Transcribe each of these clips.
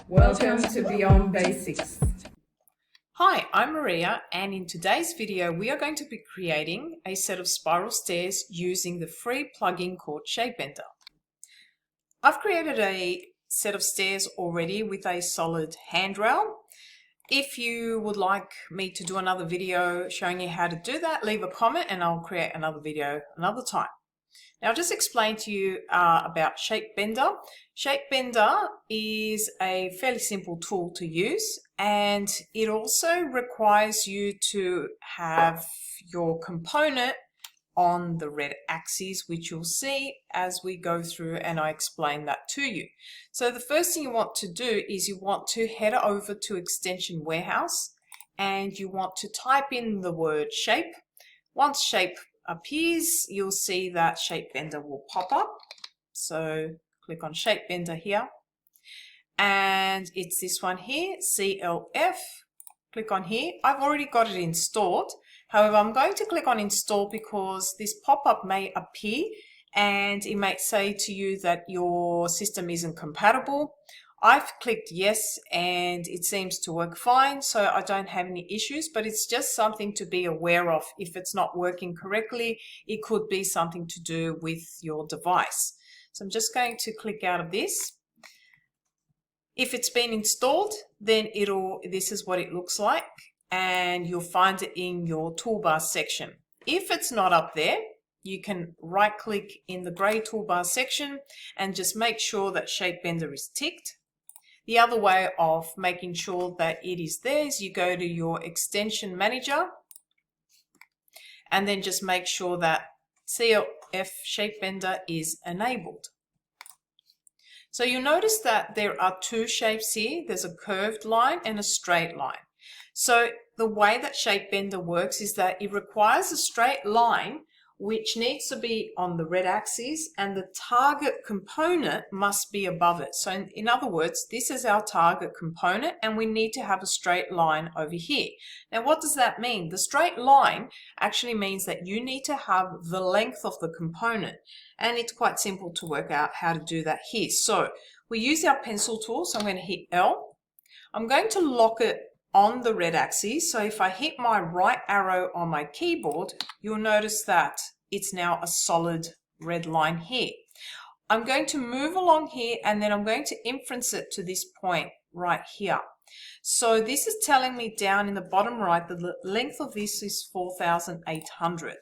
Welcome to Beyond Basics. Hi, I'm Maria, and in today's video we are going to be creating a set of spiral stairs using the free plugin called ShapeBender. I've created a set of stairs already with a solid handrail. If you would like me to do another video showing you how to do that, leave a comment and I'll create another video another time. Now, I'll just explain to you about ShapeBender. ShapeBender is a fairly simple tool to use, and it also requires you to have your component on the red axis, which you'll see as we go through and I explain that to you. So the first thing you want to do is you want to head over to Extension Warehouse and you want to type in the word shape. Once shape appears, you'll see that ShapeBender will pop up. So click on ShapeBender here, and it's this one here, CLF. Click on here. I've already got it installed. However, I'm going to click on install because this pop-up may appear and it may say to you that your system isn't compatible. I've clicked yes and it seems to work fine, so I don't have any issues, but it's just something to be aware of. If it's not working correctly, it could be something to do with your device. So I'm just going to click out of this. If it's been installed, then this is what it looks like, and you'll find it in your toolbar section. If it's not up there, you can right click in the grey toolbar section and just make sure that ShapeBender is ticked. The other way of making sure that it is there is you go to your extension manager and then just make sure that CLF ShapeBender is enabled. So you'll notice that there are two shapes here. There's a curved line and a straight line. So the way that ShapeBender works is that it requires a straight line which needs to be on the red axis, and the target component must be above it. So in other words, this is our target component and we need to have a straight line over here. Now, what does that mean? The straight line actually means that you need to have the length of the component, and it's quite simple to work out how to do that here. So we use our pencil tool, so I'm going to hit L. I'm going to lock it on the red axis. So if I hit my right arrow on my keyboard, you'll notice that it's now a solid red line here. I'm going to move along here and then I'm going to inference it to this point right here. So this is telling me down in the bottom right that the length of this is 4,800.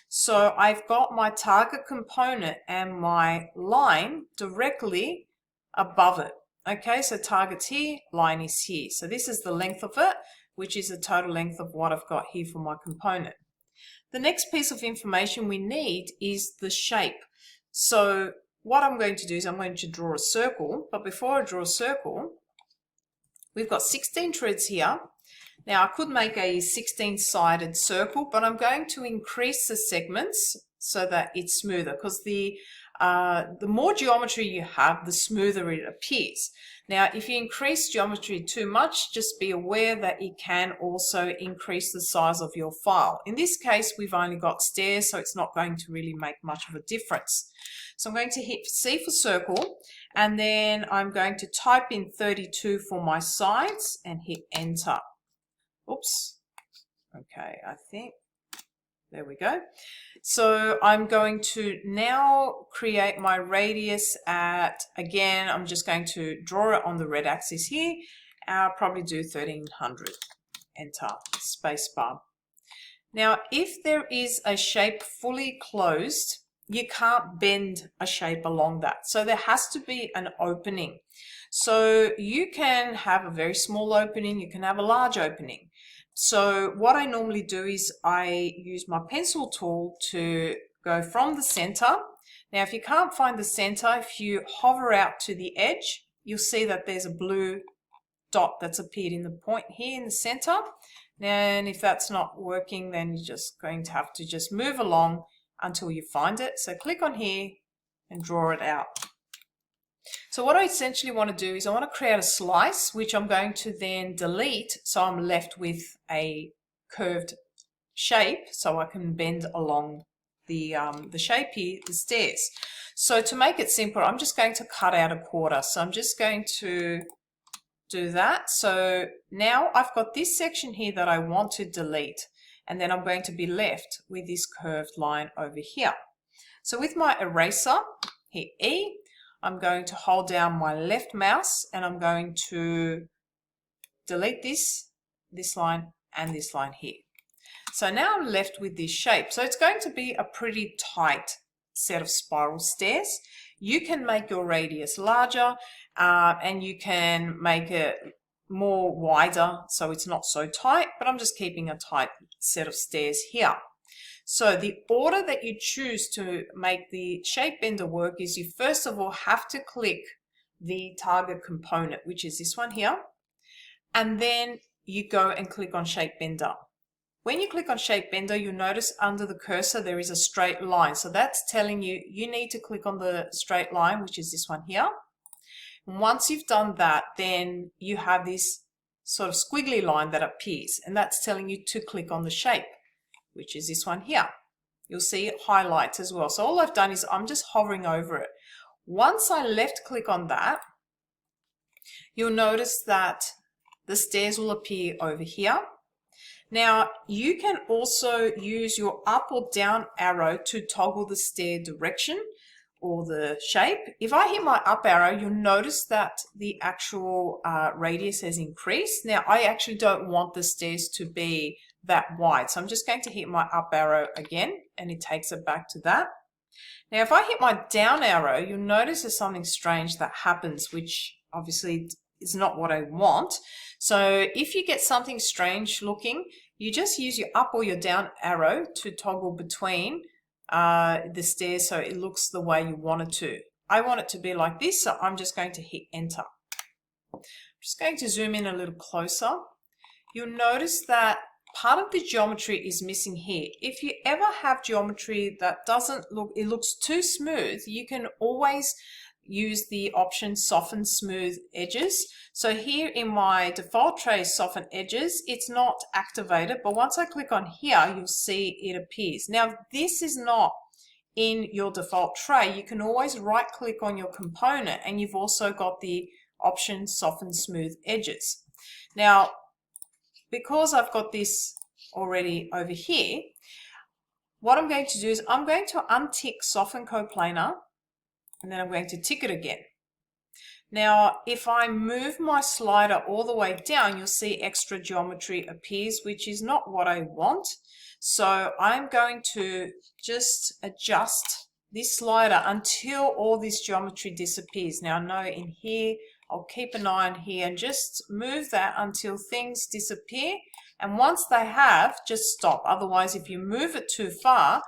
So I've got my target component and my line directly above it. Okay, so target's here, line is here. So this is the length of it, which is the total length of what I've got here for my component. The next piece of information we need is the shape. So what I'm going to do is I'm going to draw a circle, but before I draw a circle, we've got 16 treads here. Now I could make a 16-sided circle, but I'm going to increase the segments so that it's smoother, because the more geometry you have, the smoother it appears. Now, if you increase geometry too much, just be aware that it can also increase the size of your file. In this case, we've only got stairs, so it's not going to really make much of a difference. So I'm going to hit C for circle, and then I'm going to type in 32 for my sides and hit enter. Oops. Okay, I think. There we go. So I'm going to now create my radius at, again, I'm just going to draw it on the red axis here. I'll probably do 1300. Enter, space bar. Now, if there is a shape fully closed, you can't bend a shape along that. So there has to be an opening. So you can have a very small opening, you can have a large opening. So what I normally do is I use my pencil tool to go from the center. Now, if you can't find the center, if you hover out to the edge, you'll see that there's a blue dot that's appeared in the point here in the center. And if that's not working, then you're just going to have to just move along until you find it. So click on here and draw it out. So what I essentially want to do is I want to create a slice, which I'm going to then delete, so I'm left with a curved shape so I can bend along the shape here, the stairs. So to make it simple, I'm just going to cut out a quarter. So I'm just going to do that. So now I've got this section here that I want to delete, and then I'm going to be left with this curved line over here. So with my eraser, hit E, I'm going to hold down my left mouse and I'm going to delete this line and this line here. So now I'm left with this shape. So it's going to be a pretty tight set of spiral stairs. You can make your radius larger and you can make it more wider so it's not so tight, but I'm just keeping a tight set of stairs here. So the order that you choose to make the shape bender work is you first of all have to click the target component, which is this one here, and then you go and click on shape bender. When you click on shape bender, you'll notice under the cursor there is a straight line. So that's telling you you need to click on the straight line, which is this one here. And once you've done that, then you have this sort of squiggly line that appears, and that's telling you to click on the shape, which is this one here. You'll see it highlights as well. So all I've done is I'm just hovering over it. Once I left click on that, you'll notice that the stairs will appear over here. Now you can also use your up or down arrow to toggle the stair direction or the shape. If I hit my up arrow, you'll notice that the actual radius has increased. Now I actually don't want the stairs to be that wide, so I'm just going to hit my up arrow again and it takes it back to that. Now if I hit my down arrow, you'll notice there's something strange that happens, which obviously is not what I want. So if you get something strange looking, you just use your up or your down arrow to toggle between the stairs so it looks the way you want it to. I want it to be like this, so I'm just going to hit enter. I'm just going to zoom in a little closer. You'll notice that part of the geometry is missing here. If you ever have geometry that it looks too smooth, you can always use the option soften smooth edges. So here in my default tray soften edges, it's not activated, but once I click on here, you'll see it appears. Now this is not in your default tray. You can always right click on your component and you've also got the option soften smooth edges. Now because I've got this already over here, what I'm going to do is I'm going to untick soften coplanar and then I'm going to tick it again. Now if I move my slider all the way down, you'll see extra geometry appears, which is not what I want. So I'm going to just adjust this slider until all this geometry disappears. Now I know in here, I'll keep an eye on here and just move that until things disappear. And once they have, just stop. Otherwise, if you move it too far,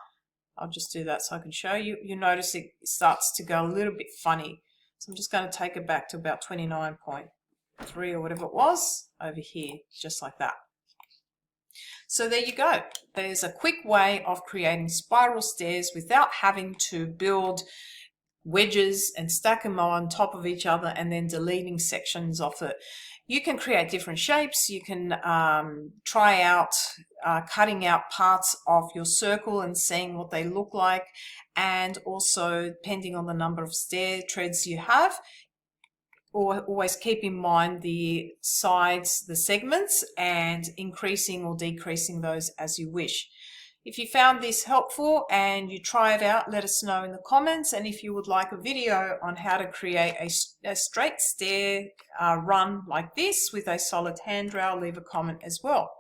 I'll just do that so I can show you. You notice it starts to go a little bit funny. So I'm just going to take it back to about 29.3 or whatever it was over here, just like that. So there you go. There's a quick way of creating spiral stairs without having to build wedges and stack them on top of each other and then deleting sections of it. You can create different shapes. You can try out cutting out parts of your circle and seeing what they look like, and also depending on the number of stair treads you have, or always keep in mind the sides, the segments, and increasing or decreasing those as you wish. If you found this helpful and you try it out, let us know in the comments. And if you would like a video on how to create a straight stair run like this with a solid handrail, leave a comment as well.